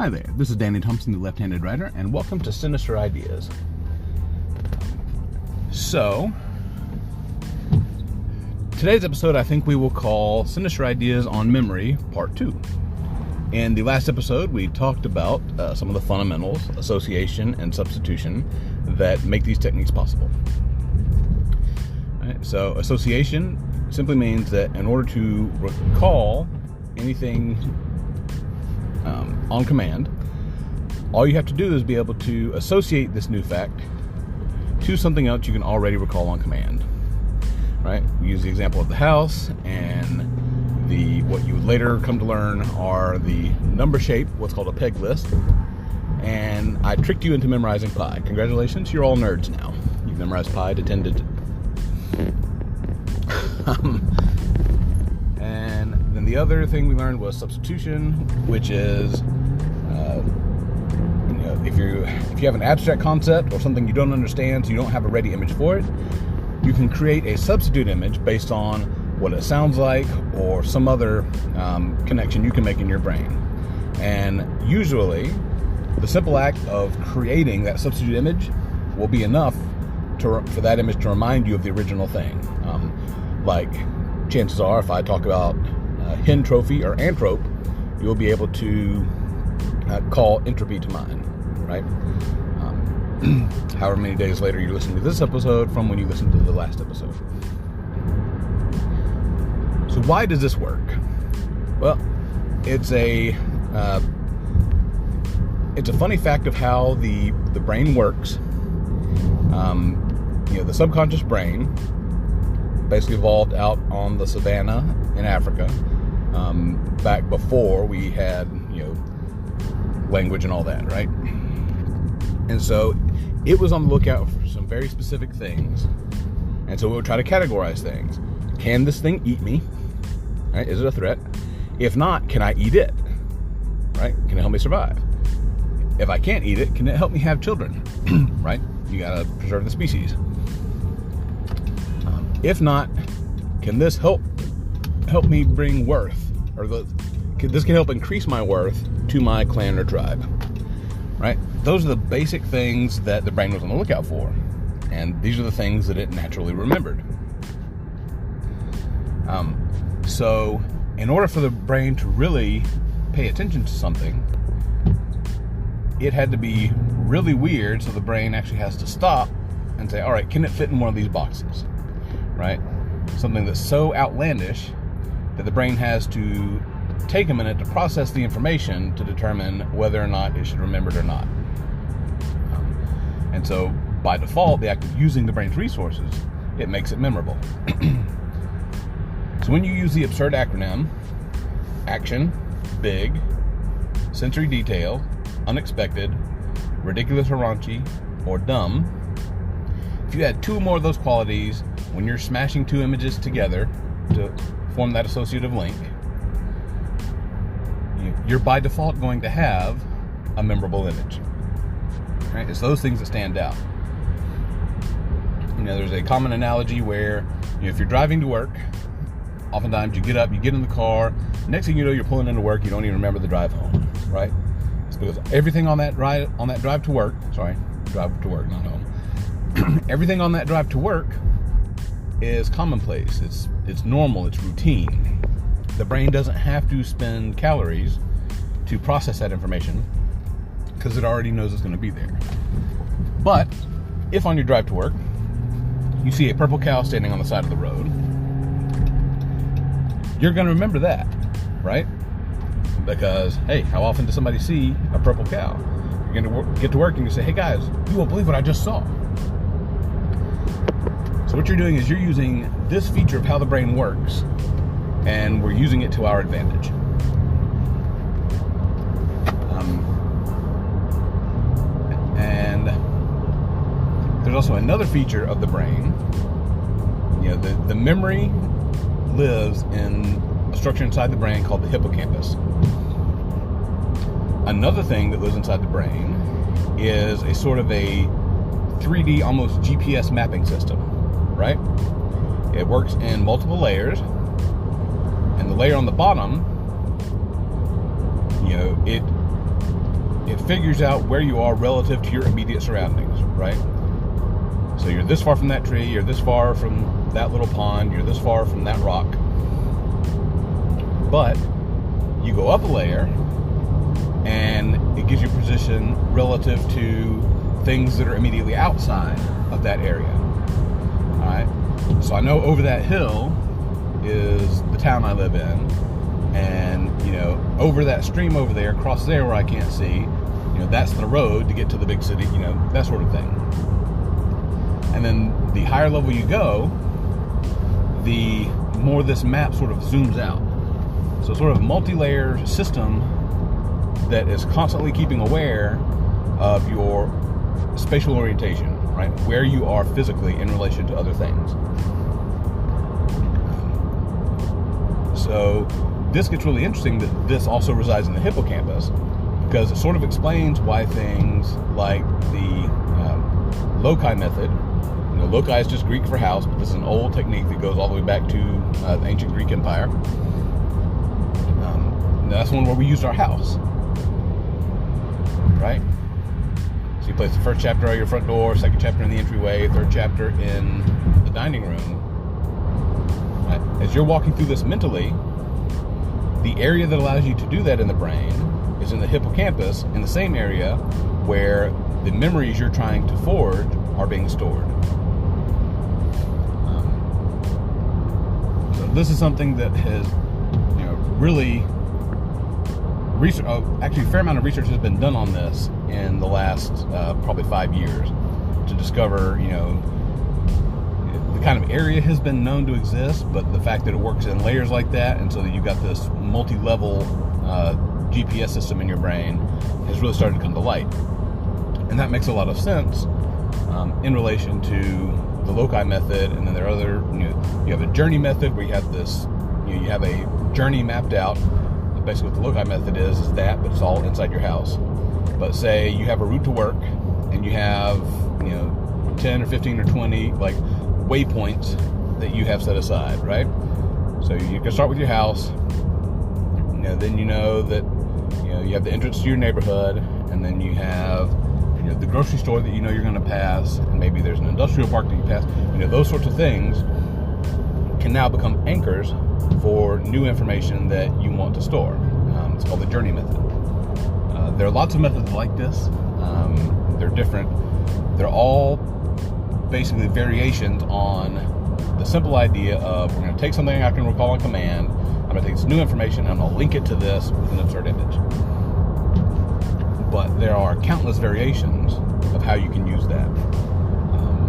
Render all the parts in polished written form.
Hi there, this is Danny Thompson, the left-handed writer, and welcome to Sinister Ideas. So, today's episode I think we will call Sinister Ideas on Memory, Part 2. In the last episode, we talked about some of the fundamentals, association and substitution, that make these techniques possible. All right, so, association simply means that in order to recall anything on command, all you have to do is be able to associate this new fact to something else you can already recall on command. Right? We use the example of the house, and what you would later come to learn are the number shape, what's called a peg list. And I tricked you into memorizing pi. Congratulations, you're all nerds now. You've memorized pi to 10 digits. And then the other thing we learned was substitution, which is if you have an abstract concept or something you don't understand, so you don't have a ready image for it, you can create a substitute image based on what it sounds like or some other connection you can make in your brain. And usually, the simple act of creating that substitute image will be enough for that image to remind you of the original thing. Like, chances are, if I talk about hen trophy or anthrope, you'll be able to call entropy to mind, right? However many days later you're listening to this episode from when you listened to the last episode. So why does this work? Well, it's a funny fact of how the brain works. The subconscious brain basically evolved out on the savannah in Africa, back before we had, language and all that, right? And so it was on the lookout for some very specific things, and so it would try to categorize things. Can this thing eat me? Right? Is it a threat? If not, can I eat it? Right? Can it help me survive? If I can't eat it, can it help me have children? Right? You gotta preserve the species. If not, can this help me bring worth, or this can help increase my worth to my clan or tribe? Right? Those are the basic things that the brain was on the lookout for, and these are the things that it naturally remembered. So, in order for the brain to really pay attention to something, it had to be really weird, so the brain actually has to stop and say, all right, can it fit in one of these boxes? Right? Something that's so outlandish that the brain has to take a minute to process the information to determine whether or not it should remember it or not. And so, by default, the act of using the brain's resources, it makes it memorable. So when you use the absurd acronym, action, big, sensory detail, unexpected, ridiculous or raunchy, or dumb, if you add two more of those qualities when you're smashing two images together to form that associative link, you're by default going to have a memorable image. Right? It's those things that stand out. There's a common analogy where if you're driving to work, oftentimes you get up, you get in the car, next thing you know, you're pulling into work, you don't even remember the drive home, right? It's because everything on that drive to work, not home. Everything on that drive to work is commonplace. It's normal, it's routine. The brain doesn't have to spend calories to process that information because it already knows it's going to be there. But if on your drive to work, you see a purple cow standing on the side of the road, you're going to remember that, right? Because, hey, how often does somebody see a purple cow? You're going to get to work and you say, hey guys, you won't believe what I just saw. So what you're doing is you're using this feature of how the brain works, and we're using it to our advantage. And there's also another feature of the brain. The memory lives in a structure inside the brain called the hippocampus. Another thing that lives inside the brain is a sort of a 3D, almost GPS mapping system, right? It works in multiple layers, and the layer on the bottom, it figures out where you are relative to your immediate surroundings, right? So you're this far from that tree, you're this far from that little pond, you're this far from that rock. But you go up a layer, and it gives you position relative to things that are immediately outside of that area. All right. So I know over that hill is the town I live in, and over that stream over there, across there where I can't see, that's the road to get to the big city. That sort of thing. And then the higher level you go, the more this map sort of zooms out. So sort of a multi-layer system that is constantly keeping aware of your spatial orientation, right? Where you are physically in relation to other things. So this gets really interesting that this also resides in the hippocampus, because it sort of explains why things like the loci method, loci is just Greek for house, but this is an old technique that goes all the way back to the ancient Greek Empire. That's one where we used our house, right? So you place the first chapter on your front door, second chapter in the entryway, third chapter in the dining room. Right? As you're walking through this mentally, the area that allows you to do that in the brain is in the hippocampus, in the same area where the memories you're trying to forge are being stored. So this is something that has, really research. Actually, a fair amount of research has been done on this in the last probably 5 years to discover, the kind of area has been known to exist, but the fact that it works in layers like that, and so that you've got this multi-level GPS system in your brain, has really started to come to light. And that makes a lot of sense in relation to the loci method. And then there are other, you have a journey method where you have this, you have a journey mapped out. Basically what the loci method is that, but it's all inside your house. But say you have a route to work, and you have 10 or 15 or 20 like waypoints that you have set aside, right? So you can start with your house, then that you have the entrance to your neighborhood, and then you have the grocery store that you're going to pass, and maybe there's an industrial park that you pass. Those sorts of things can now become anchors for new information that you want to store. It's called the journey method. There are lots of methods like this. They're different. They're all basically variations on the simple idea of, we're going to take something I can recall on command, I'm going to take this new information, and I'm going to link it to this with an absurd image. But there are countless variations of how you can use that.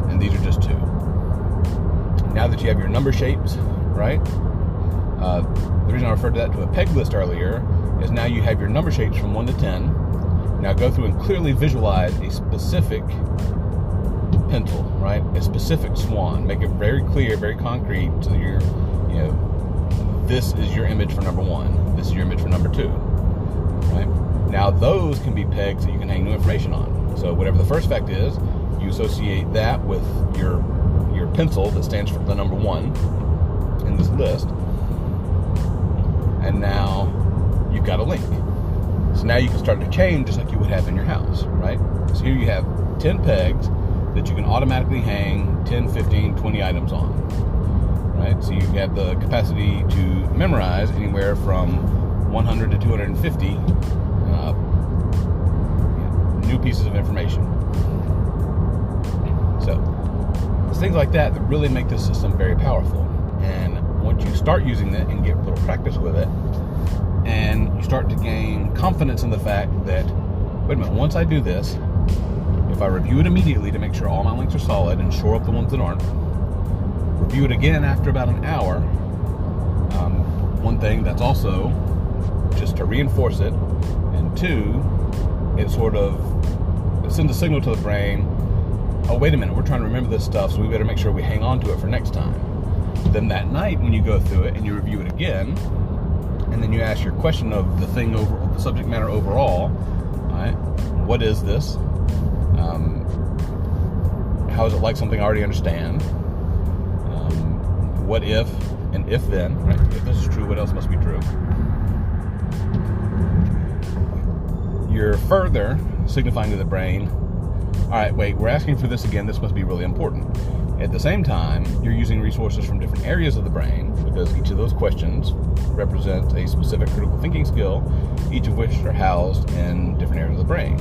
And these are just two. Now that you have your number shapes, right? The reason I referred to that to a peg list earlier is now you have your number shapes from 1 to 10. Now go through and clearly visualize a specific pencil, right? A specific swan. Make it very clear, very concrete, so that you're, this is your image for number 1. This is your image for number 2, right? Now those can be pegs that you can hang new information on. So whatever the first fact is, you associate that with your pencil that stands for the number 1 in this list. And now you've got a link. So now you can start to chain just like you would have in your house, right? So here you have 10 pegs that you can automatically hang 10, 15, 20 items on, right? So you have the capacity to memorize anywhere from 100 to 250 new pieces of information. So it's things like that that really make this system very powerful. And once you start using it and get a little practice with it, and you start to gain confidence in the fact that, wait a minute, once I do this, if I review it immediately to make sure all my links are solid and shore up the ones that aren't, review it again after about an hour, one thing that's also just to reinforce it, and two, it sends a signal to the brain, oh, wait a minute, we're trying to remember this stuff, so we better make sure we hang on to it for next time. Then that night, when you go through it and you review it again, and then you ask your question of the thing over the subject matter overall, right? What is this? How is it like something I already understand? What if, and if then, right? If this is true, what else must be true? you're further signifying to the brain, all right, wait, we're asking for this again. This must be really important. At the same time, you're using resources from different areas of the brain, because each of those questions represents a specific critical thinking skill, each of which are housed in different areas of the brain,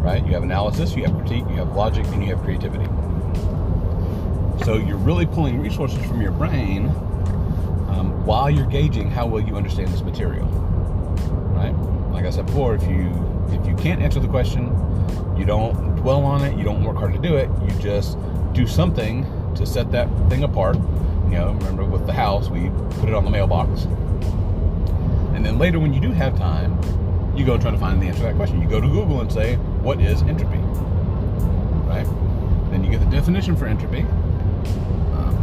right? You have analysis, you have critique, you have logic, and you have creativity. So you're really pulling resources from your brain while you're gauging how well you understand this material, right? Like I said before, if you can't answer the question, you don't dwell on it, you don't work hard to do it, you just do something to set that thing apart. Remember with the house, we put it on the mailbox. And then later when you do have time, you go try to find the answer to that question. You go to Google and say, what is entropy? Right? Then you get the definition for entropy,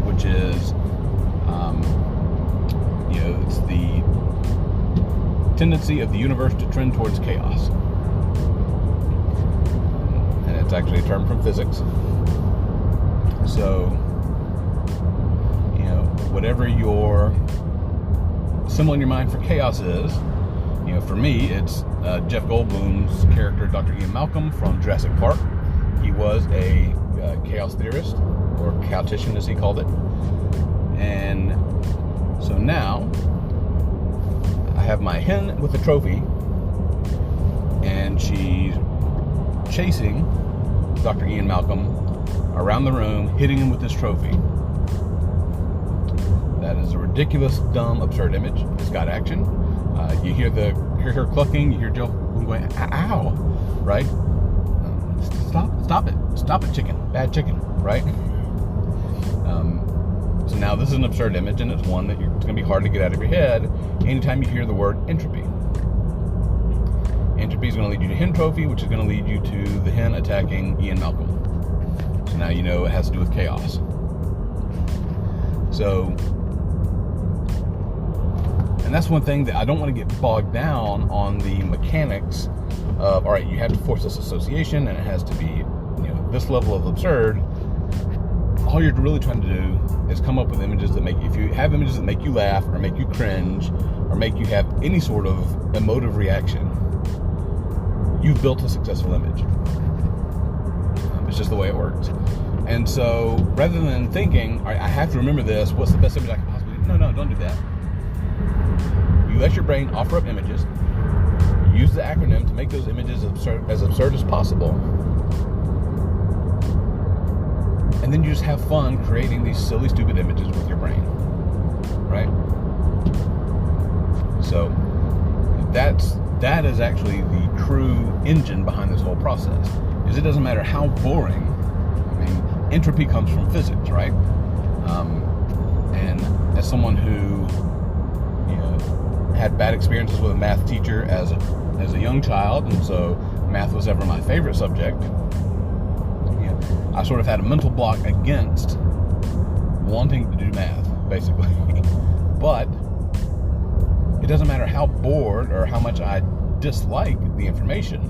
which is, it's the tendency of the universe to trend towards chaos. And it's actually a term from physics. So, whatever your symbol in your mind for chaos is, for me, it's Jeff Goldblum's character, Dr. Ian Malcolm from Jurassic Park. He was a chaos theorist, or chaotician as he called it. And so now, I have my hen with a trophy, and she's chasing Dr. Ian Malcolm around the room, hitting him with this trophy. That is a ridiculous, dumb, absurd image. It's got action. You hear her clucking. You hear Joe going, "Ow!" Right? Stop it, chicken, bad chicken, right? So now this is an absurd image, and it's one that it's going to be hard to get out of your head anytime you hear the word entropy. Entropy is going to lead you to hen trophy, which is going to lead you to the hen attacking Ian Malcolm. So now you know it has to do with chaos. So, and that's one thing that I don't want to get bogged down on the mechanics of, all right, you have to force this association, and it has to be, this level of absurd. All you're really trying to do is come up with images that if you have images that make you laugh, or make you cringe, or make you have any sort of emotive reaction, you've built a successful image. It's just the way it works. And so, rather than thinking, all right, I have to remember this, what's the best image I can possibly do? No, don't do that. You let your brain offer up images, use the acronym to make those images as absurd as possible, and then you just have fun creating these silly, stupid images with your brain, right? So, that is actually the true engine behind this whole process. Is it doesn't matter how boring. I mean, entropy comes from physics, right? And as someone who had bad experiences with a math teacher as a young child, and so math was ever my favorite subject, I sort of had a mental block against wanting to do math, basically. But it doesn't matter how bored or how much I dislike the information.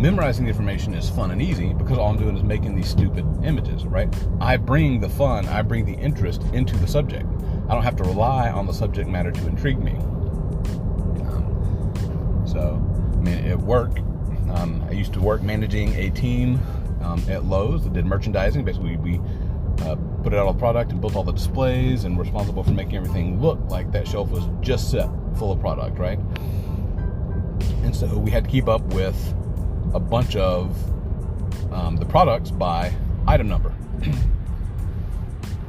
Memorizing the information is fun and easy, because all I'm doing is making these stupid images, right? I bring the fun, I bring the interest into the subject. I don't have to rely on the subject matter to intrigue me. At work, I used to work managing a team at Lowe's that did merchandising. Basically, we put out all the product and built all the displays, and were responsible for making everything look like that shelf was just set full of product, right? And so we had to keep up with a bunch of the products by item number.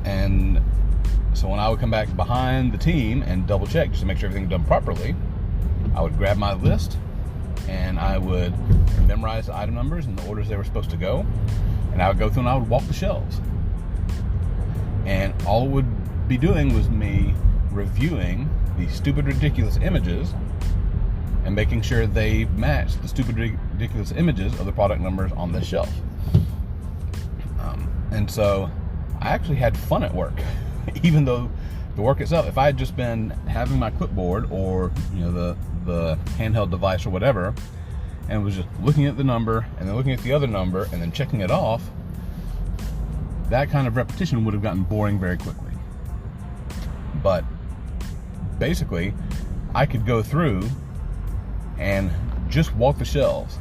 And so when I would come back behind the team and double check just to make sure everything was done properly, I would grab my list and I would memorize the item numbers and the orders they were supposed to go, and I would go through and I would walk the shelves. And all it would be doing was me reviewing these stupid, ridiculous images and making sure they matched the stupid, ridiculous images of the product numbers on this shelf. And so I actually had fun at work, even though the work itself, if I had just been having my clipboard or the handheld device or whatever, and was just looking at the number and then looking at the other number and then checking it off, that kind of repetition would have gotten boring very quickly. But basically, I could go through and just walk the shelves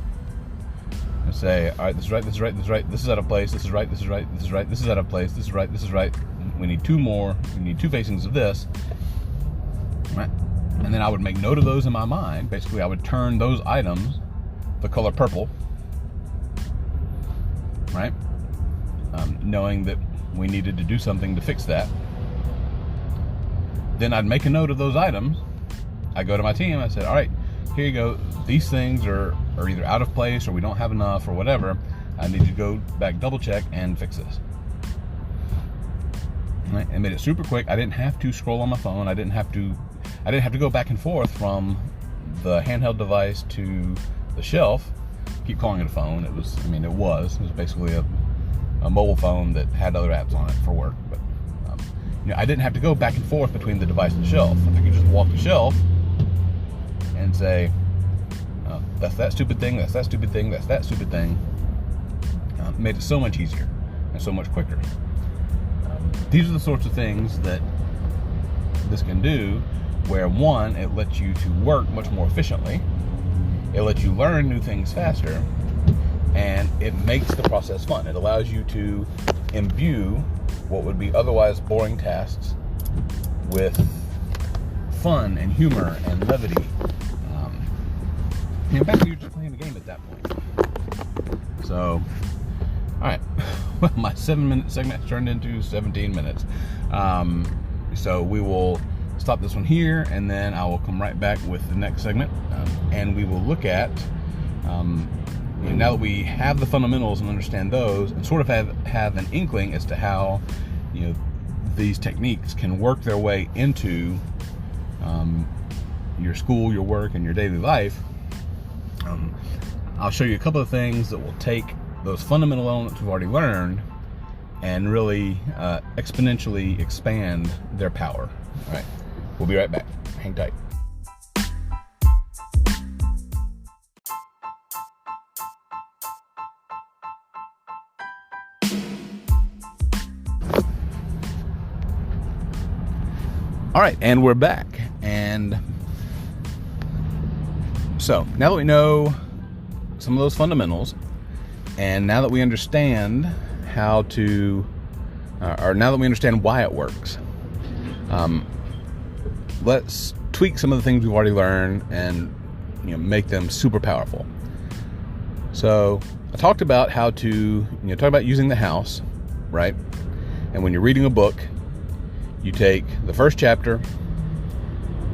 and say, all right, this is right, this is right, this is right, this is out of place, this is right, this is right, this is right, this is out of place, this is right, this is right. We need two more, we need two facings of this, right? And then I would make note of those in my mind. Basically, I would turn those items the color purple, right? Knowing that we needed to do something to fix that. Then I'd make a note of those items. I go to my team, I said, all right, here you go. These things are either out of place or we don't have enough or whatever. I need you to go back, double check, and fix this. Right? I made it super quick. I didn't have to scroll on my phone. I didn't have to go back and forth from the handheld device to the shelf. Keep calling it a phone. It was basically a mobile phone that had other apps on it for work. But I didn't have to go back and forth between the device and the shelf. I could just walk the shelf and say, that's that stupid thing, that's that stupid thing, that's that stupid thing. Made it so much easier and so much quicker. These are the sorts of things that this can do, where one, it lets you to work much more efficiently, it lets you learn new things faster, and it makes the process fun. It allows you to imbue what would be otherwise boring tasks with fun and humor and levity. Basically you're just playing a game at that point. So, alright. Well, my 7-minute segment turned into 17 minutes. So we will stop this one here, and then I will come right back with the next segment, and we will look at, now that we have the fundamentals and understand those, and sort of have an inkling as to how these techniques can work their way into your school, your work, and your daily life. I'll show you a couple of things that will take those fundamental elements we've already learned and really exponentially expand their power. All right, we'll be right back. Hang tight. All right, and we're back. And so now that we know some of those fundamentals, and now that we understand how to, or now that we understand why it works, let's tweak some of the things we've already learned and make them super powerful. So I talked about how to talk about using the house, right? And when you're reading a book, you take the first chapter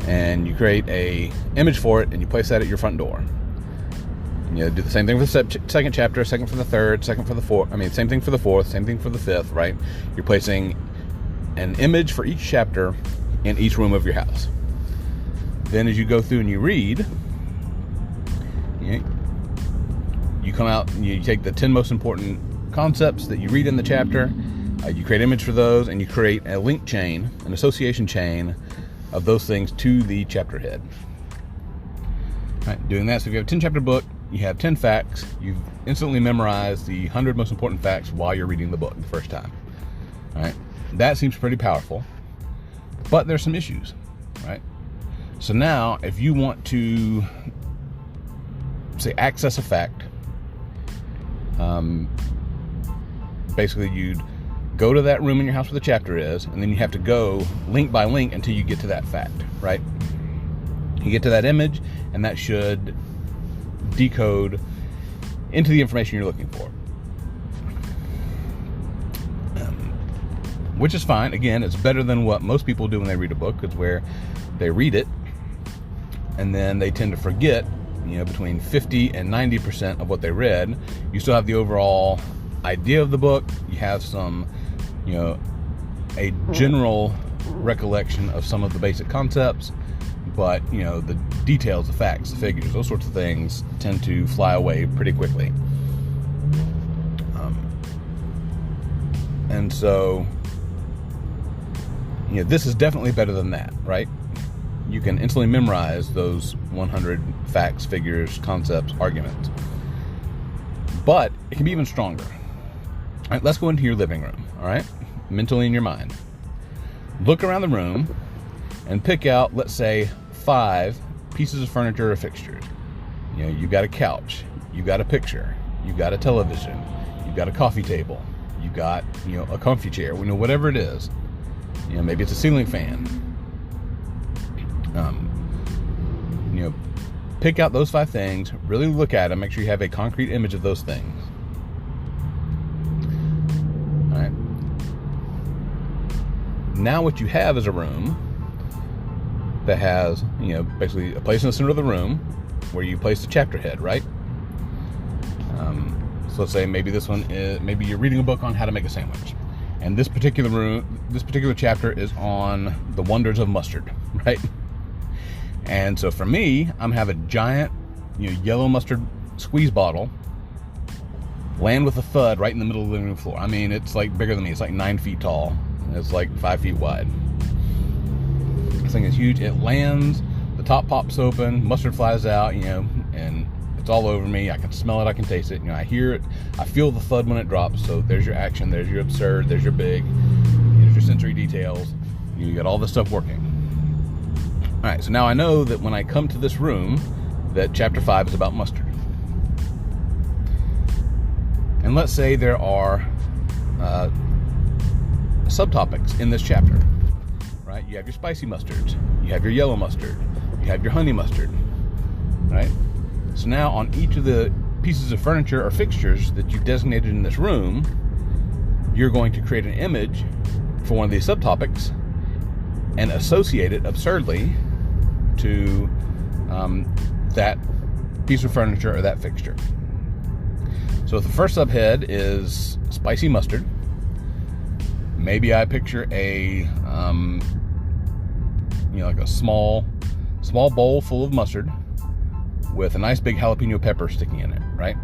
and you create a image for it and you place that at your front door. And you do the same thing for the second chapter, second for the third, second for the fourth. Same thing for the fourth, same thing for the fifth, right? You're placing an image for each chapter in each room of your house. Then as you go through and you read, you come out and you take the 10 most important concepts that you read in the chapter, you create image for those, and you create a link chain, an association chain of those things to the chapter head. Right, doing that, so if you have a 10 chapter book, you have 10 facts, you've instantly memorized the 100 most important facts while you're reading the book the first time. All right, that seems pretty powerful, but there's some issues, right? So now, if you want to, say, access a fact, basically you'd go to that room in your house where the chapter is, and then you have to go link by link until you get to that fact, right? You get to that image, and that should decode into the information you're looking for. Which is fine. Again, it's better than what most people do when they read a book. It's where they read it, and then they tend to forget, between 50 and 90% of what they read. You still have the overall idea of the book. You have some, a general recollection of some of the basic concepts, but, the details, the facts, the figures, those sorts of things tend to fly away pretty quickly. And so, this is definitely better than that, right? You can instantly memorize those 100 facts, figures, concepts, arguments. But it can be even stronger. All right, let's go into your living room, all right? Mentally in your mind. Look around the room and pick out, let's say, 5 pieces of furniture or fixtures. You know, you've got a couch, you've got a picture, you've got a television, you've got a coffee table, you've got, you know, a comfy chair, you know, whatever it is. You know, maybe it's a ceiling fan. You know, pick out those 5 things, really look at them, make sure you have a concrete image of those things. All right. Now what you have is a room that has, you know, basically a place in the center of the room where you place the chapter head, right? So let's say maybe this one is, maybe you're reading a book on how to make a sandwich. And this particular chapter is on the wonders of mustard, right? And so for me, I'm have a giant, you know, yellow mustard squeeze bottle land with a thud right in the middle of the living room floor. I mean, it's like bigger than me. It's like 9 feet tall. It's like 5 feet wide. This thing is huge. It lands, the top pops open, mustard flies out, you know, and it's all over me. I can smell it, I can taste it. You know, I hear it, I feel the thud when it drops. So there's your action, there's your absurd, there's your big, there's your sensory details. You got all this stuff working. All right, so now I know that when I come to this room, that chapter 5 is about mustard. And let's say there are subtopics in this chapter, right? You have your spicy mustards, you have your yellow mustard, you have your honey mustard, right? So now on each of the pieces of furniture or fixtures that you've designated in this room, you're going to create an image for one of these subtopics and associate it absurdly to that piece of furniture or that fixture. So if the first subhead is spicy mustard, maybe I picture a, you know, like a small bowl full of mustard with a nice big jalapeno pepper sticking in it, right?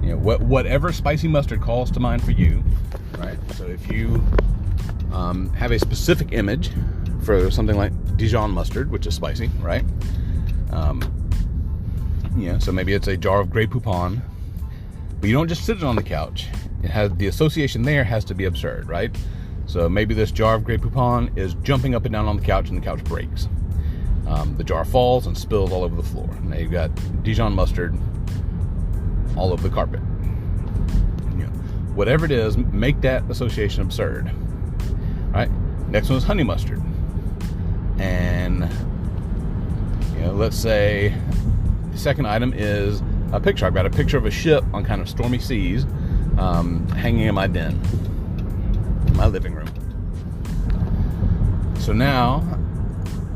You know, whatever spicy mustard calls to mind for you, right? So if you have a specific image for something like Dijon mustard, which is spicy, right? You know, so maybe it's a jar of Grey Poupon, but you don't just sit it on the couch. It has, the association there has to be absurd, right? So maybe this jar of Grey Poupon is jumping up and down on the couch and the couch breaks. The jar falls and spills all over the floor. Now you've got Dijon mustard all over the carpet. You know, whatever it is, make that association absurd. All right. Next one is honey mustard, and you know, let's say the second item is a picture. I've got a picture of a ship on kind of stormy seas, hanging in my den, my living room. So now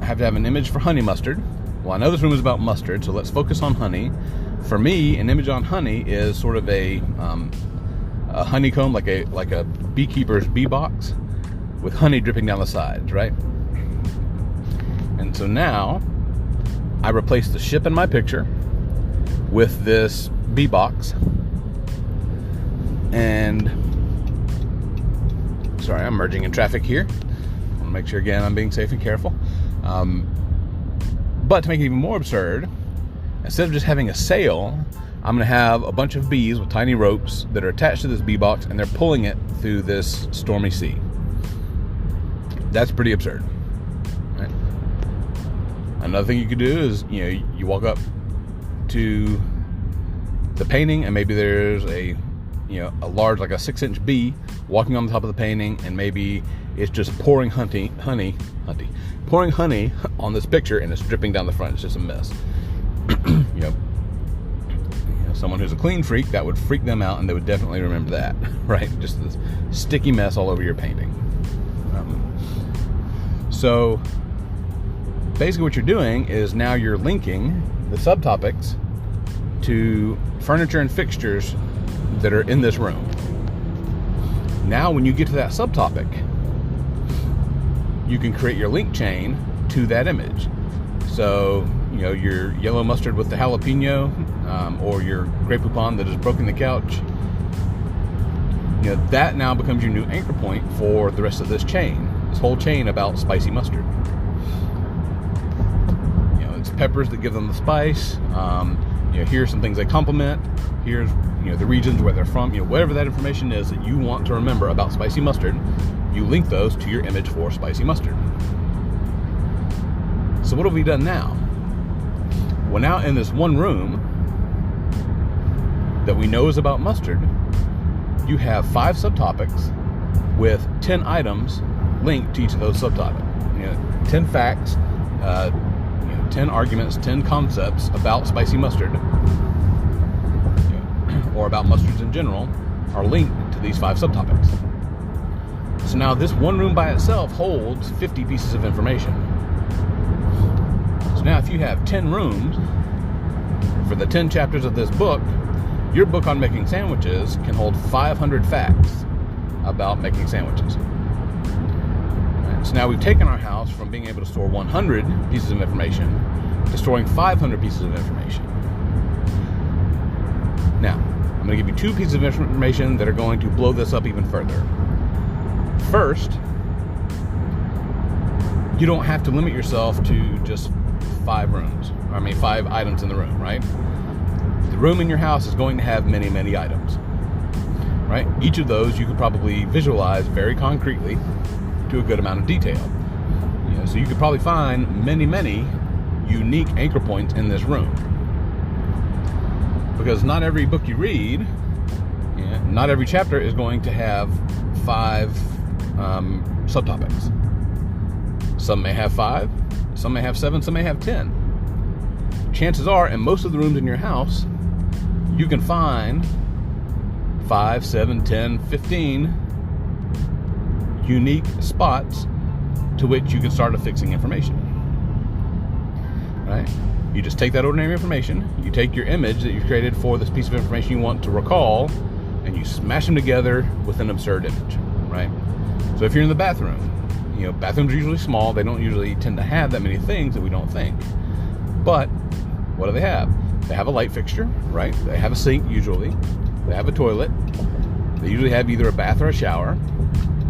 I have to have an image for honey mustard. Well, I know this room is about mustard, so let's focus on honey. For me, an image on honey is sort of a honeycomb, like a beekeeper's bee box with honey dripping down the sides, right? And so now I replace the ship in my picture with this bee box. And sorry, I'm merging in traffic here. I want to make sure again I'm being safe and careful. But to make it even more absurd, instead of just having a sail, I'm going to have a bunch of bees with tiny ropes that are attached to this bee box, and they're pulling it through this stormy sea. That's pretty absurd. Right? Another thing you could do is, you know, you walk up to the painting, and maybe there's a large, like a 6-inch bee walking on the top of the painting, and maybe it's just pouring honey on this picture, and it's dripping down the front. It's just a mess. You know, someone who's a clean freak, that would freak them out, and they would definitely remember that, right? Just this sticky mess all over your painting. So basically what you're doing is now you're linking the subtopics to furniture and fixtures that are in this room. Now when you get to that subtopic, you can create your link chain to that image. So, you know, your yellow mustard with the jalapeno, or your Grey Poupon that has broken the couch, you know, that now becomes your new anchor point for the rest of this chain. This whole chain about spicy mustard. You know, it's peppers that give them the spice. You know, here's some things they complement. Here's, you know, the regions where they're from. You know, whatever that information is that you want to remember about spicy mustard, you link those to your image for spicy mustard. So what have we done now? Well, now in this one room that we know is about mustard, you have 5 subtopics with 10 items linked to each of those subtopics. 10 facts, 10 arguments, 10 concepts about spicy mustard, or about mustards in general, are linked to these 5 subtopics. So now this one room by itself holds 50 pieces of information. So now if you have 10 rooms for the 10 chapters of this book, your book on making sandwiches can hold 500 facts about making sandwiches. So now we've taken our house from being able to store 100 pieces of information to storing 500 pieces of information. Now, I'm going to give you 2 pieces of information that are going to blow this up even further. First, you don't have to limit yourself to just 5 items in the room, right? The room in your house is going to have many, many items, right? Each of those you could probably visualize very concretely to a good amount of detail. So you could probably find many, many unique anchor points in this room. Because not every book you read, not every chapter is going to have 5 subtopics. Some may have 5, some may have 7, some may have 10. Chances are, in most of the rooms in your house, you can find 5, 7, 10, 15 unique spots to which you can start affixing information. Right? You just take that ordinary information, you take your image that you've created for this piece of information you want to recall, and you smash them together with an absurd image. Right? So if you're in the bathroom, bathrooms are usually small, they don't usually tend to have that many things that we don't think. But what do they have? They have a light fixture, right? They have a sink usually. They have a toilet. They usually have either a bath or a shower.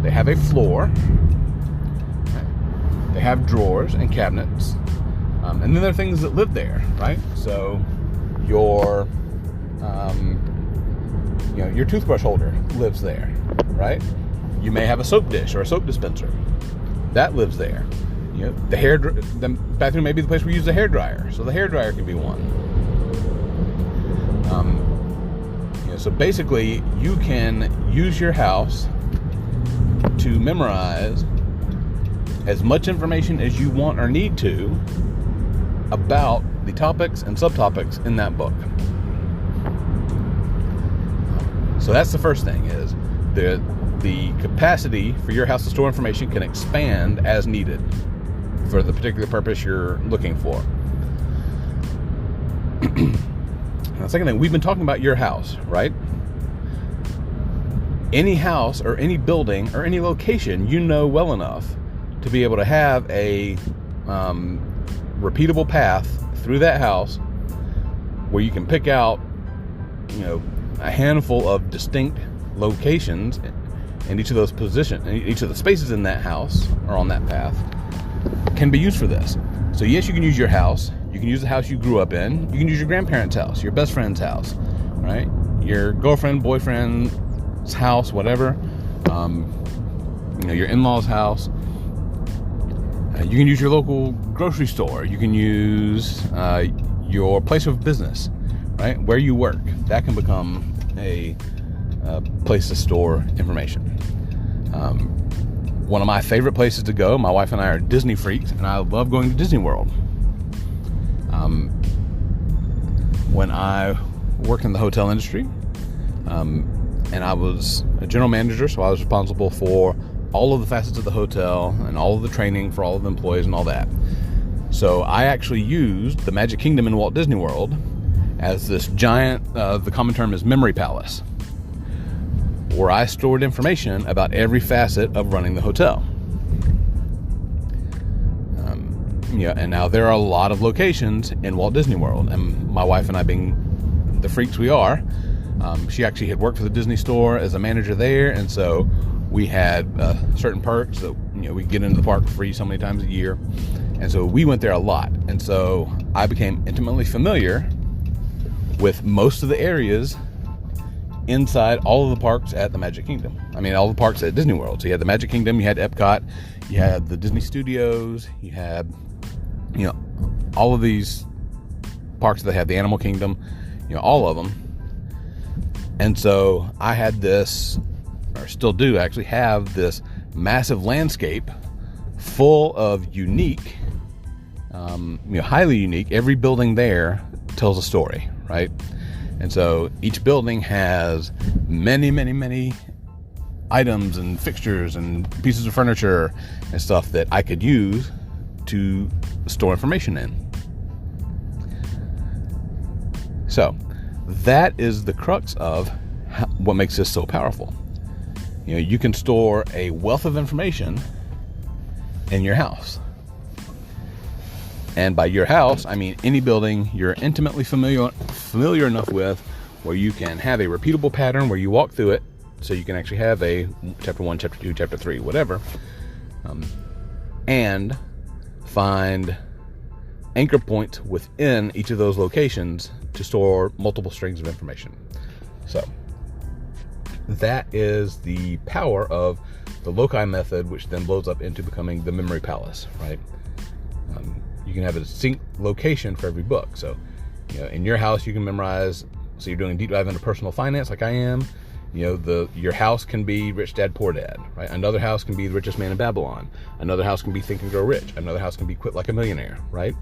They have a floor. They have drawers and cabinets. And then there are things that live there, right? So your toothbrush holder lives there, right? You may have a soap dish or a soap dispenser. That lives there. The bathroom may be the place where you use the hairdryer. So the hairdryer can be one. So basically, you can use your house to memorize as much information as you want or need to about the topics and subtopics in that book. So that's the first thing, is the capacity for your house to store information can expand as needed for the particular purpose you're looking for. The second thing, we've been talking about your house, right? Any house or any building or any location you know well enough to be able to have a repeatable path through that house where you can pick out, a handful of distinct locations in each of those positions, each of the spaces in that house or on that path can be used for this. So yes, you can use your house. You can use the house you grew up in. You can use your grandparents' house, your best friend's house, right? Your girlfriend, boyfriend's house, whatever. Your in-laws' house. You can use your local grocery store. You can use your place of business, right? Where you work. That can become a place to store information. One of my favorite places to go, my wife and I are Disney freaks, and I love going to Disney World. When I worked in the hotel industry, and I was a general manager, so I was responsible for all of the facets of the hotel and all of the training for all of the employees and all that. So I actually used the Magic Kingdom in Walt Disney World as this giant, the common term is memory palace, where I stored information about every facet of running the hotel. And now there are a lot of locations in Walt Disney World, and my wife and I, being the freaks we are, she actually had worked for the Disney store as a manager there, and so we had certain perks that we get into the park for free so many times a year, and so we went there a lot. And so I became intimately familiar with most of the areas inside all of the parks at the Magic Kingdom. I mean, all the parks at Disney World. So you had the Magic Kingdom, you had Epcot, you had the Disney Studios, you had all of these parks that they have, the Animal Kingdom, all of them. And so I had this, or still do actually have this massive landscape full of unique, highly unique. Every building there tells a story, right? And so each building has many, many, many items and fixtures and pieces of furniture and stuff that I could use to store information in. So that is the crux of what makes this so powerful. You can store a wealth of information in your house. And by your house, I mean any building you're intimately familiar enough with, where you can have a repeatable pattern where you walk through it, so you can actually have a chapter 1, chapter 2, chapter 3, whatever, and find anchor points within each of those locations to store multiple strings of information. So that is the power of the loci method, which then blows up into becoming the memory palace, right? You can have a distinct location for every book. So, in your house, you can memorize. So you're doing a deep dive into personal finance, like I am. Your house can be Rich Dad, Poor Dad, right? Another house can be The Richest Man in Babylon. Another house can be Think and Grow Rich. Another house can be Quit Like a Millionaire, right?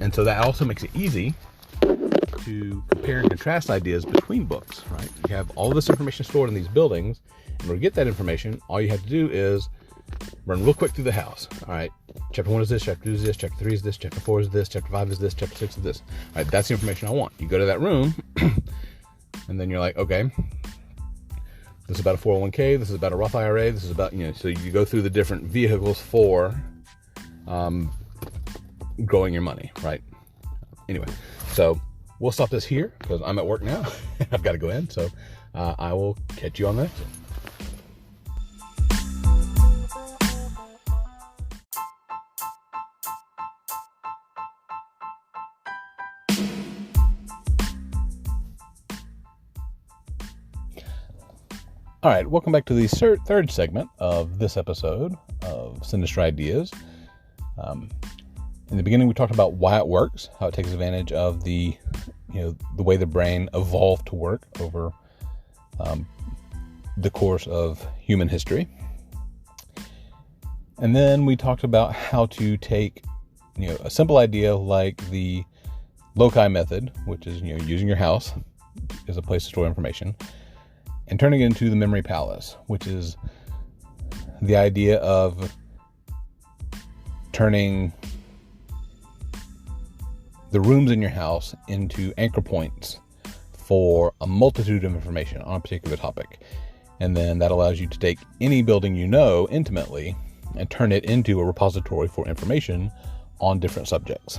And so that also makes it easy to compare and contrast ideas between books, right? You have all this information stored in these buildings. In order to get that information, all you have to do is run real quick through the house. All right, chapter 1 is this, chapter 2 is this, chapter 3 is this, chapter 4 is this, chapter 5 is this, chapter 6 is this. All right, that's the information I want. You go to that room, and then you're like, okay, this is about a 401k, this is about a Roth IRA, this is about, so you go through the different vehicles for growing your money, right? Anyway, so we'll stop this here because I'm at work now. I've got to go in, so I will catch you on the next one. All right, welcome back to the third segment of this episode of Sinister Ideas. In the beginning, we talked about why it works, how it takes advantage of the way the brain evolved to work over the course of human history. And then we talked about how to take a simple idea like the loci method, which is using your house as a place to store information, and turning it into the memory palace, which is the idea of turning the rooms in your house into anchor points for a multitude of information on a particular topic. And then that allows you to take any building intimately and turn it into a repository for information on different subjects.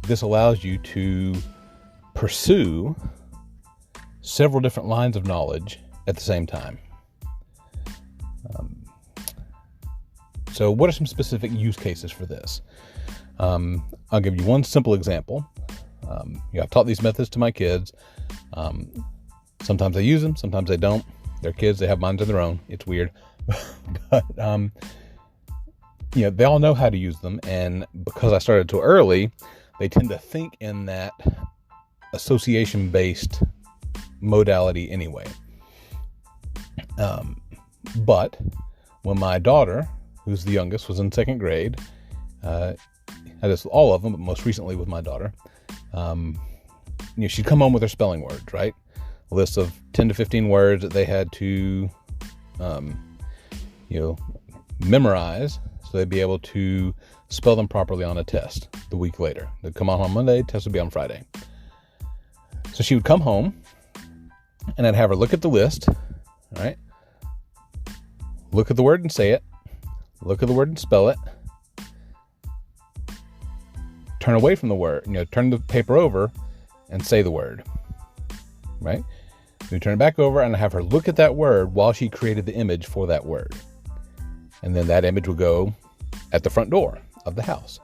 This allows you to pursue several different lines of knowledge at the same time. So what are some specific use cases for this? I'll give you one simple example. I've taught these methods to my kids. Sometimes I use them, sometimes I don't. They're kids, they have minds of their own. It's weird. But, they all know how to use them. And because I started too early, they tend to think in that association-based modality anyway. But when my daughter, who's the youngest, was in second grade, I just all of them, but most recently with my daughter, she'd come home with her spelling words, right? A list of 10 to 15 words that they had to, memorize so they'd be able to spell them properly on a test the week later. They'd come on Monday, test would be on Friday. So she would come home, and I'd have her look at the list, right? Look at the word and say it. Look at the word and spell it. Turn away from the word, turn the paper over and say the word, right? We turn it back over and I have her look at that word while she created the image for that word. And then that image will go at the front door of the house.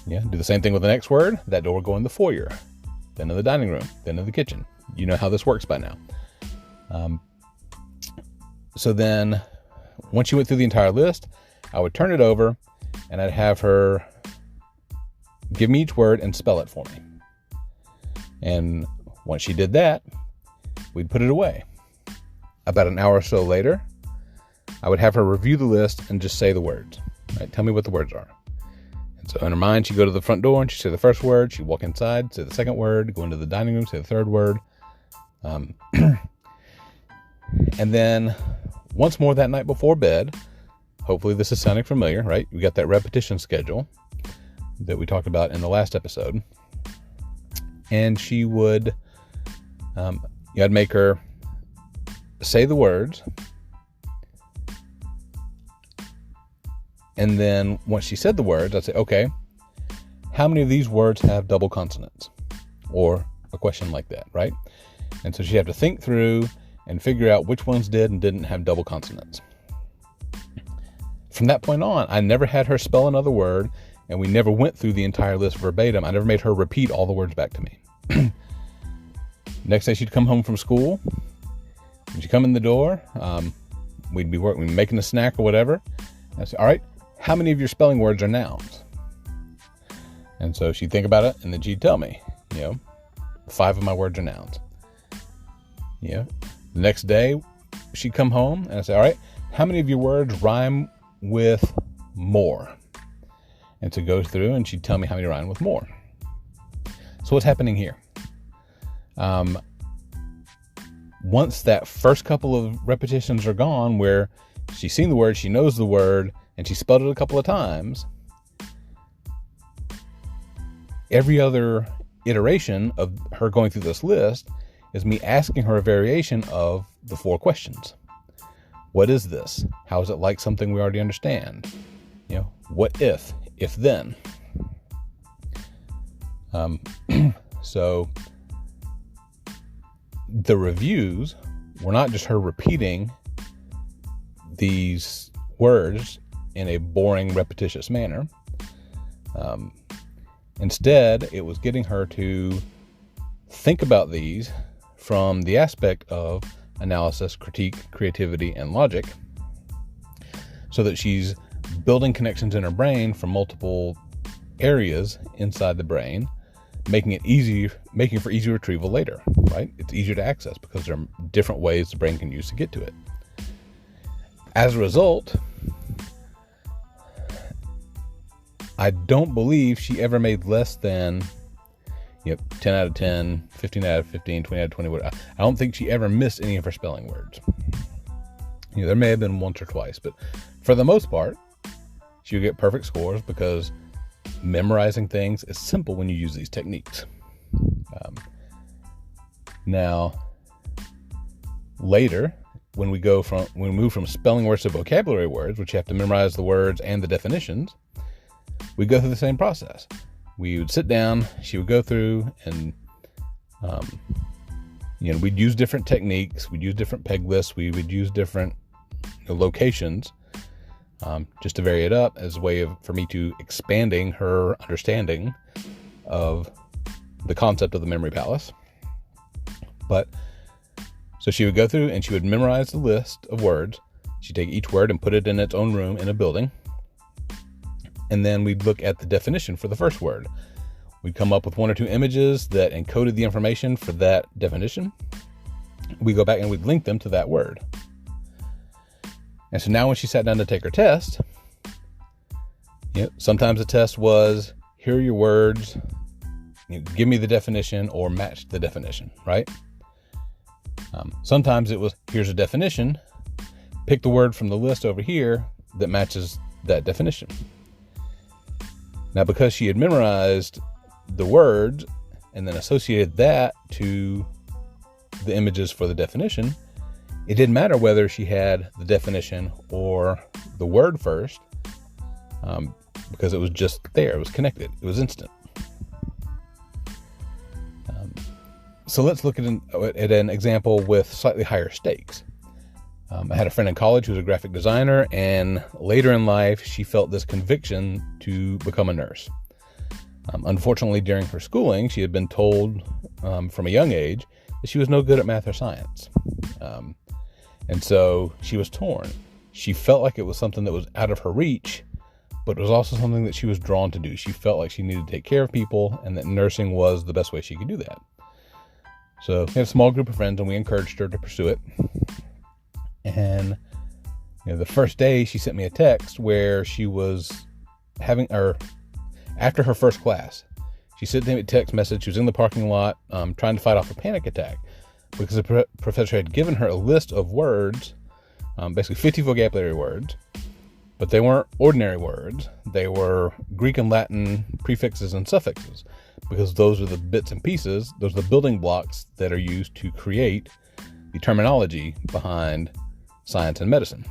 Do the same thing with the next word. That door will go in the foyer, then in the dining room, then in the kitchen. You know how this works by now. So then once you went through the entire list, I would turn it over and I'd have her give me each word and spell it for me. And once she did that, we'd put it away. About an hour or so later, I would have her review the list and just say the words. Right? Tell me what the words are. And so in her mind, she'd go to the front door and she'd say the first word. She'd walk inside, say the second word, go into the dining room, say the third word. And then once more that night before bed, hopefully this is sounding familiar, right? We got that repetition schedule that we talked about in the last episode. And she would, I'd make her say the words. And then once she said the words, I'd say, okay, how many of these words have double consonants? Or a question like that, right? And so she'd have to think through and figure out which ones did and didn't have double consonants. From that point on, I never had her spell another word, and we never went through the entire list verbatim. I never made her repeat all the words back to me. Next day, she'd come home from school. When she'd come in the door, we'd be making a snack or whatever. I'd say, all right, how many of your spelling words are nouns? And so she'd think about it, and then she'd tell me, 5 of my words are nouns. The next day, she'd come home, and I'd say, all right, how many of your words rhyme with more? And to go through, and she'd tell me how many rhyme with more. So what's happening here? Once that first couple of repetitions are gone, where she's seen the word, she knows the word, and she spelled it a couple of times, every other iteration of her going through this list is me asking her a variation of the 4 questions. What is this? How is it like something we already understand? What if then? So the reviews were not just her repeating these words in a boring, repetitious manner. Instead, it was getting her to think about these from the aspect of analysis, critique, creativity, and logic, so that she's building connections in her brain from multiple areas inside the brain, making for easy retrieval later, right? It's easier to access because there are different ways the brain can use to get to it. As a result, I don't believe she ever made less than 10 out of 10, 15 out of 15, 20 out of 20. I don't think she ever missed any of her spelling words. There may have been once or twice, but for the most part, she would get perfect scores because memorizing things is simple when you use these techniques. Now, later, when we move from spelling words to vocabulary words, which you have to memorize the words and the definitions, we go through the same process. We would sit down, she would go through, and we'd use different techniques, we'd use different peg lists, we would use different locations, just to vary it up as a way for me to expanding her understanding of the concept of the memory palace. So she would go through and she would memorize the list of words. She'd take each word and put it in its own room in a building. And then we'd look at the definition for the first word. We'd come up with 1 or 2 images that encoded the information for that definition. We'd go back and we'd link them to that word. And so now when she sat down to take her test, sometimes the test was, here are your words, give me the definition or match the definition, right? Sometimes it was, here's a definition, pick the word from the list over here that matches that definition. Now, because she had memorized the words and then associated that to the images for the definition, it didn't matter whether she had the definition or the word first, because it was just there. It was connected. It was instant. So let's look at an example with slightly higher stakes. I had a friend in college who was a graphic designer, and later in life, she felt this conviction to become a nurse. Unfortunately, during her schooling, she had been told from a young age that she was no good at math or science. And so she was torn. She felt like it was something that was out of her reach, but it was also something that she was drawn to do. She felt like she needed to take care of people and that nursing was the best way she could do that. So we had a small group of friends and we encouraged her to pursue it. And the first day she sent me a text where she was after her first class, she sent me a text message. She was in the parking lot trying to fight off a panic attack because the professor had given her a list of words, basically 50 vocabulary words, but they weren't ordinary words. They were Greek and Latin prefixes and suffixes, because those are the bits and pieces, those are the building blocks that are used to create the terminology behind science and medicine.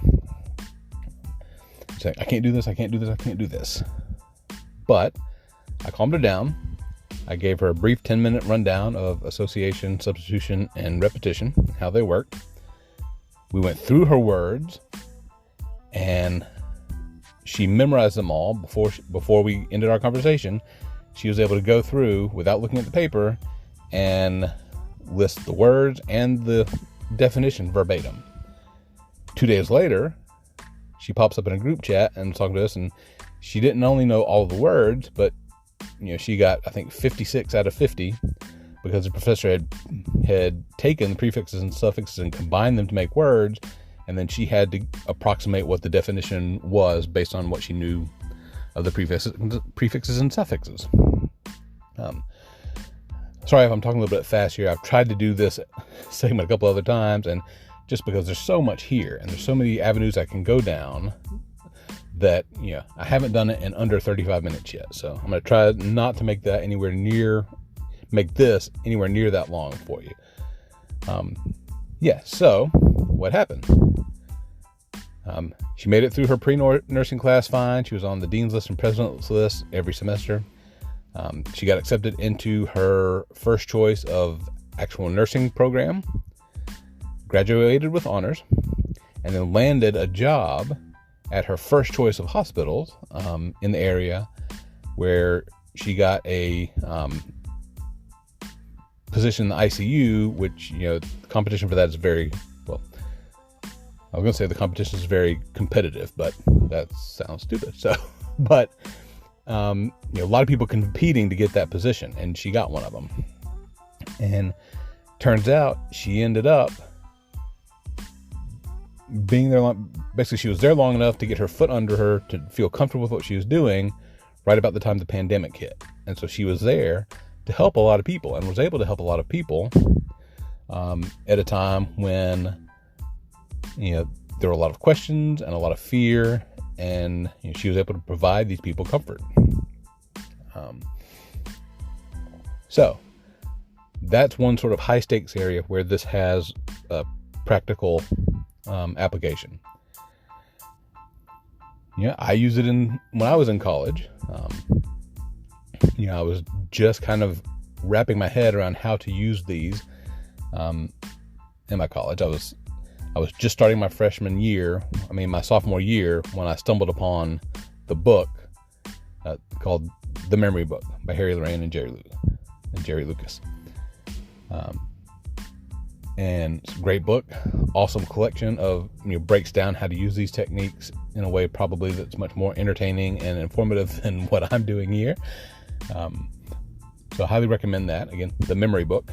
She's like, I can't do this, I can't do this, I can't do this. But I calmed her down. I gave her a brief 10-minute rundown of association, substitution, and repetition, how they work. We went through her words, and she memorized them all before we ended our conversation. She was able to go through without looking at the paper and list the words and the definition verbatim. 2 days later, she pops up in a group chat and talking to us, and she didn't only know all of the words, but she got, I think, 56 out of 50 because the professor had taken the prefixes and suffixes and combined them to make words, and then she had to approximate what the definition was based on what she knew of the prefixes and suffixes. Sorry if I'm talking a little bit fast here. I've tried to do this segment a couple other times, and just because there's so much here and there's so many avenues I can go down that, I haven't done it in under 35 minutes yet. So I'm going to try not to make this anywhere near that long for you. So what happened? She made it through her pre-nursing class fine. She was on the dean's list and president's list every semester. She got accepted into her first choice of actual nursing program, graduated with honors, and then landed a job at her first choice of hospitals in the area, where she got a position in the ICU, which, the competition for that is very, well, I was going to say the competition is very competitive, but that sounds stupid. So, but, a lot of people competing to get that position, and she got one of them. And turns out she ended up being there basically she was there long enough to get her foot under her to feel comfortable with what she was doing right about the time the pandemic hit. And so she was there to help a lot of people and was able to help a lot of people at a time when there were a lot of questions and a lot of fear, and she was able to provide these people comfort. So that's one sort of high stakes area where this has a practical application. I use it when I was in college. I was just kind of wrapping my head around how to use these in my college. I was just starting my my sophomore year, when I stumbled upon the book called The Memory Book by Harry Lorraine and Jerry Lucas. And it's a great book, awesome collection of, breaks down how to use these techniques in a way probably that's much more entertaining and informative than what I'm doing here. So I highly recommend that. Again, The Memory Book.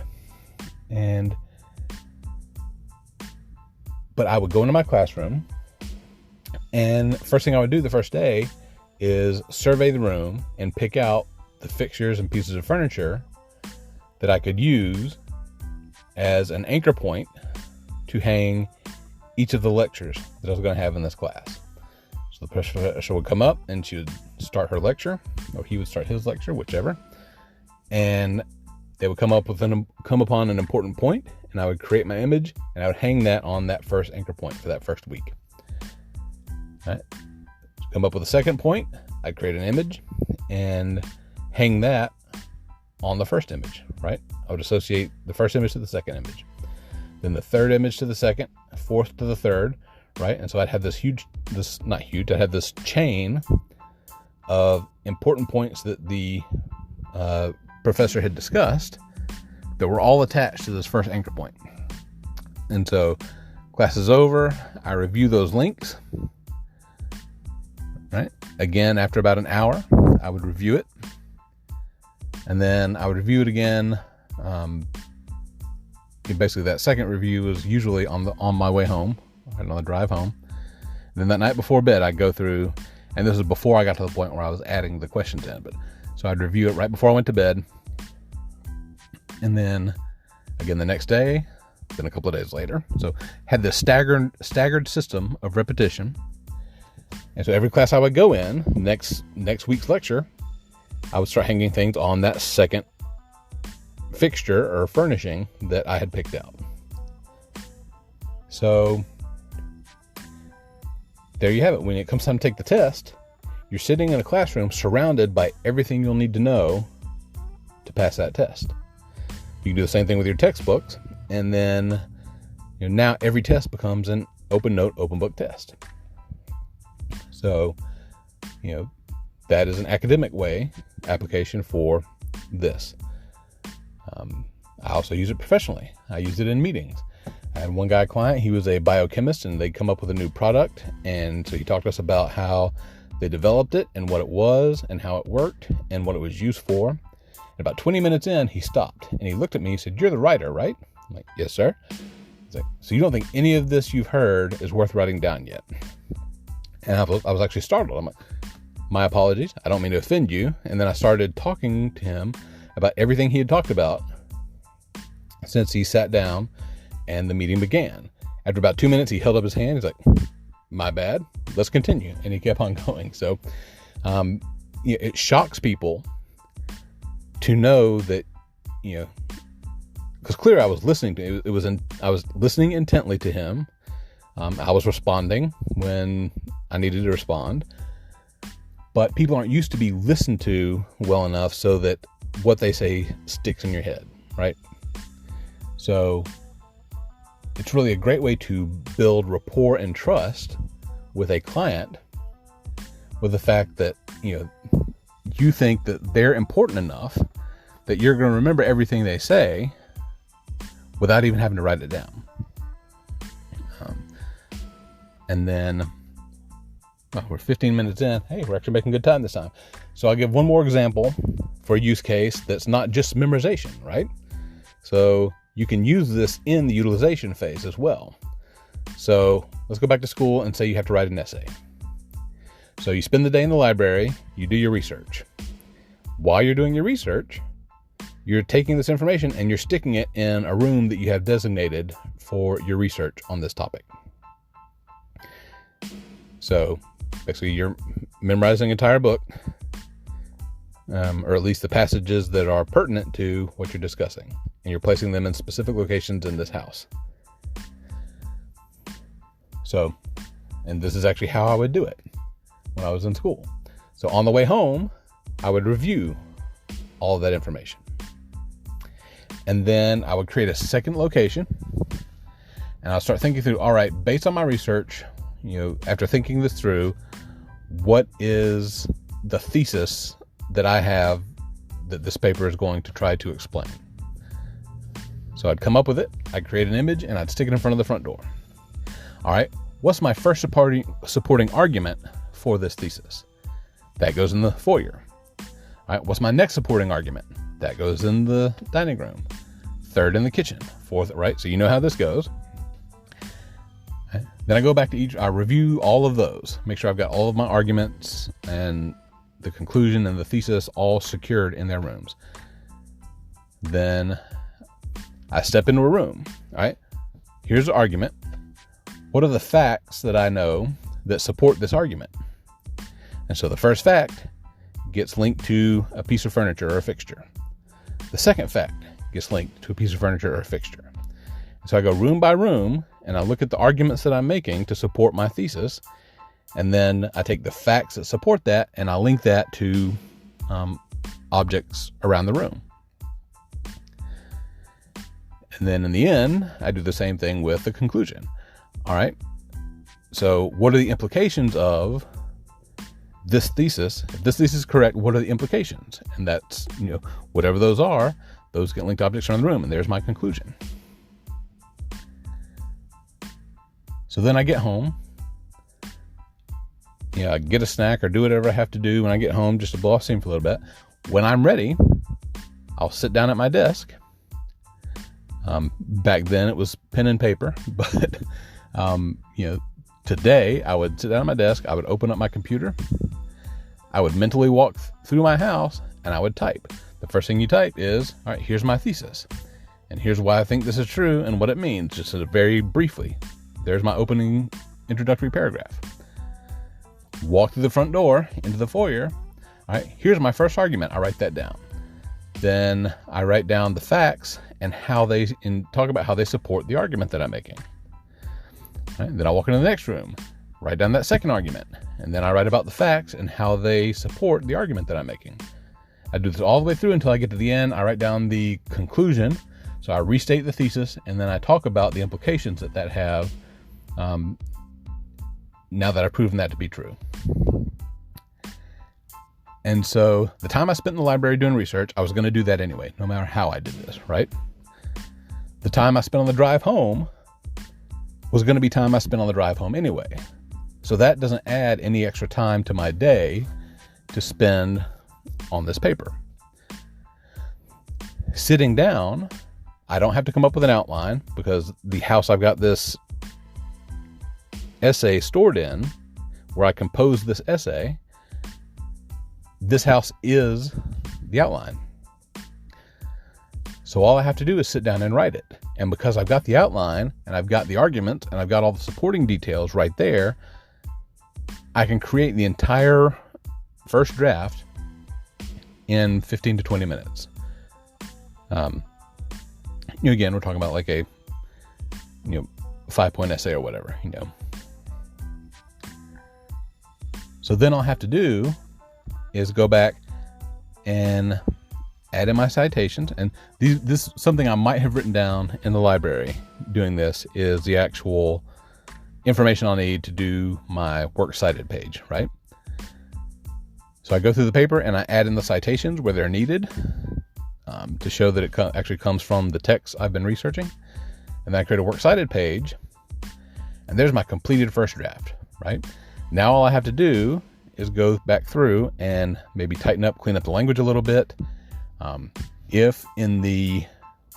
But I would go into my classroom, and first thing I would do the first day is survey the room and pick out the fixtures and pieces of furniture that I could use as an anchor point to hang each of the lectures that I was going to have in this class. So the professor would come up and she would start her lecture, or he would start his lecture, whichever. And they would come upon an important point, and I would create my image, and I would hang that on that first anchor point for that first week. All right. Come up with a second point, I'd create an image and hang that on the first image, right? I would associate the first image to the second image, then the third image to the second, fourth to the third, right? And so I'd have I'd have this chain of important points that the professor had discussed that were all attached to this first anchor point. And so class is over, I review those links, right? Again, after about an hour, I would review it. And then I would review it again. Basically, that second review was usually on my way home, on the drive home. And then that night before bed, I'd go through, and this was before I got to the point where I was adding the questions in. So I'd review it right before I went to bed. And then again the next day, then a couple of days later. So had this staggered system of repetition. And so every class I would go in, next week's lecture, I would start hanging things on that second fixture or furnishing that I had picked out. So there you have it. When it comes time to take the test, you're sitting in a classroom surrounded by everything you'll need to know to pass that test. You can do the same thing with your textbooks, and then now every test becomes an open note, open book test. So, that is an academic application for this. I also use it professionally. I use it in meetings. I had one client, he was a biochemist, and they'd come up with a new product. And so he talked to us about how they developed it and what it was and how it worked and what it was used for. And about 20 minutes in, he stopped and he looked at me. He said, "You're the writer, right?" I'm like, "Yes, sir." He's like, "So you don't think any of this you've heard is worth writing down yet?" And I was actually startled. I'm like, "My apologies. I don't mean to offend you." And then I started talking to him about everything he had talked about since he sat down and the meeting began. After about 2 minutes, he held up his hand. He's like, "My bad. Let's continue." And he kept on going. So it shocks people to know that, because clearly I was listening to it. I was listening intently to him. I was responding when I needed to respond. But people aren't used to be listened to well enough so that what they say sticks in your head, right? So it's really a great way to build rapport and trust with a client, with the fact that, you think that they're important enough that you're going to remember everything they say without even having to write it down. And then we're 15 minutes in. Hey, we're actually making good time this time. So I'll give one more example for a use case that's not just memorization, right? So you can use this in the utilization phase as well. So let's go back to school and say you have to write an essay. So you spend the day in the library, you do your research. While you're doing your research, you're taking this information and you're sticking it in a room that you have designated for your research on this topic. So basically you're memorizing an entire book, or at least the passages that are pertinent to what you're discussing, and you're placing them in specific locations in this house. So, and this is actually how I would do it when I was in school. So on the way home, I would review all of that information. And then I would create a second location, and I'll start thinking through, all right, based on my research, after thinking this through, what is the thesis that I have that this paper is going to try to explain? So I'd come up with it, I'd create an image, and I'd stick it in front of the front door. All right, what's my first supporting argument for this thesis? That goes in the foyer. All right, what's my next supporting argument? That goes in the dining room. Third in the kitchen. Fourth, right? So you know how this goes. Then I go back to I review all of those, make sure I've got all of my arguments and the conclusion and the thesis all secured in their rooms. Then I step into a room, all right? Here's the argument. What are the facts that I know that support this argument? And so the first fact gets linked to a piece of furniture or a fixture. The second fact gets linked to a piece of furniture or a fixture. And so I go room by room, and I look at the arguments that I'm making to support my thesis, and then I take the facts that support that, and I link that to objects around the room. And then in the end, I do the same thing with the conclusion. All right, so what are the implications of this thesis? If this thesis is correct, what are the implications? And that's, whatever those are, those get linked to objects around the room, and there's my conclusion. So then I get home, I get a snack or do whatever I have to do when I get home just to blow off steam for a little bit. When I'm ready, I'll sit down at my desk. Back then it was pen and paper, but, today I would sit down at my desk, I would open up my computer, I would mentally walk through my house, and I would type. The first thing you type is, all right, here's my thesis, and here's why I think this is true and what it means, just very briefly. There's my opening introductory paragraph. Walk through the front door into the foyer. All right, here's my first argument. I write that down. Then I write down the facts and talk about how they support the argument that I'm making. All right, then I walk into the next room, write down that second argument, and then I write about the facts and how they support the argument that I'm making. I do this all the way through until I get to the end. I write down the conclusion. So I restate the thesis, and then I talk about the implications that have now that I've proven that to be true. And so the time I spent in the library doing research, I was going to do that anyway, no matter how I did this, right? The time I spent on the drive home was going to be time I spent on the drive home anyway. So that doesn't add any extra time to my day to spend on this paper. Sitting down, I don't have to come up with an outline because the house I've got this essay stored in, where I composed this essay, this house is the outline. So all I have to do is sit down and write it. And because I've got the outline and I've got the argument and I've got all the supporting details right there, I can create the entire first draft in 15 to 20 minutes. Again, we're talking about like a 5-point essay or whatever, So then all I have to do is go back and add in my citations. And this something I might have written down in the library doing this is the actual information I'll need to do my works cited page, right? So I go through the paper and I add in the citations where they're needed to show that it actually comes from the text I've been researching. And then I create a works cited page. And there's my completed first draft, right? Now all I have to do is go back through and maybe tighten up, clean up the language a little bit. If in the,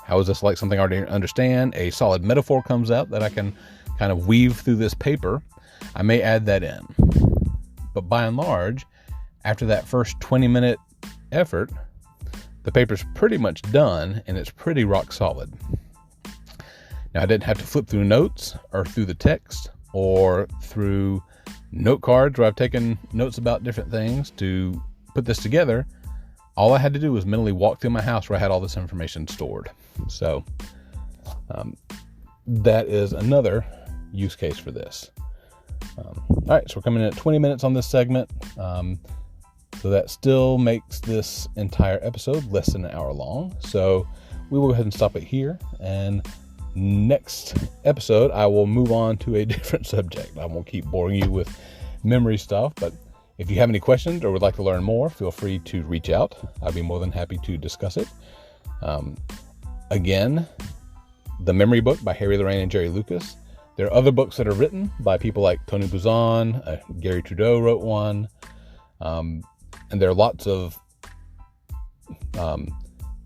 how is this like something I already understand, a solid metaphor comes out that I can kind of weave through this paper, I may add that in. But by and large, after that first 20-minute effort, the paper's pretty much done and it's pretty rock solid. Now, I didn't have to flip through notes or through the text or through note cards where I've taken notes about different things to put this together. All I had to do was mentally walk through my house where I had all this information stored. So that is another use case for this. All right, so we're coming in at 20 minutes on this segment. So that still makes this entire episode less than an hour long. So we will go ahead and stop it here. And next episode, I will move on to a different subject. I won't keep boring you with memory stuff, but if you have any questions or would like to learn more, feel free to reach out. I'd be more than happy to discuss it. Again, The Memory Book by Harry Lorraine and Jerry Lucas. There are other books that are written by people like Tony Buzan, Gary Trudeau wrote one, and there are lots of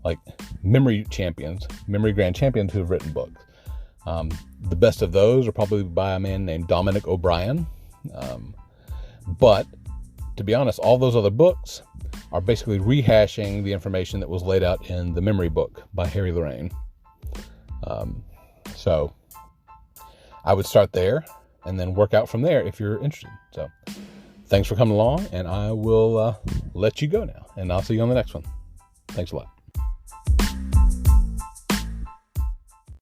like memory grand champions who have written books. The best of those are probably by a man named Dominic O'Brien. But to be honest, all those other books are basically rehashing the information that was laid out in The Memory Book by Harry Lorraine. So I would start there and then work out from there if you're interested. So thanks for coming along, and I will let you go now, and I'll see you on the next one. Thanks a lot.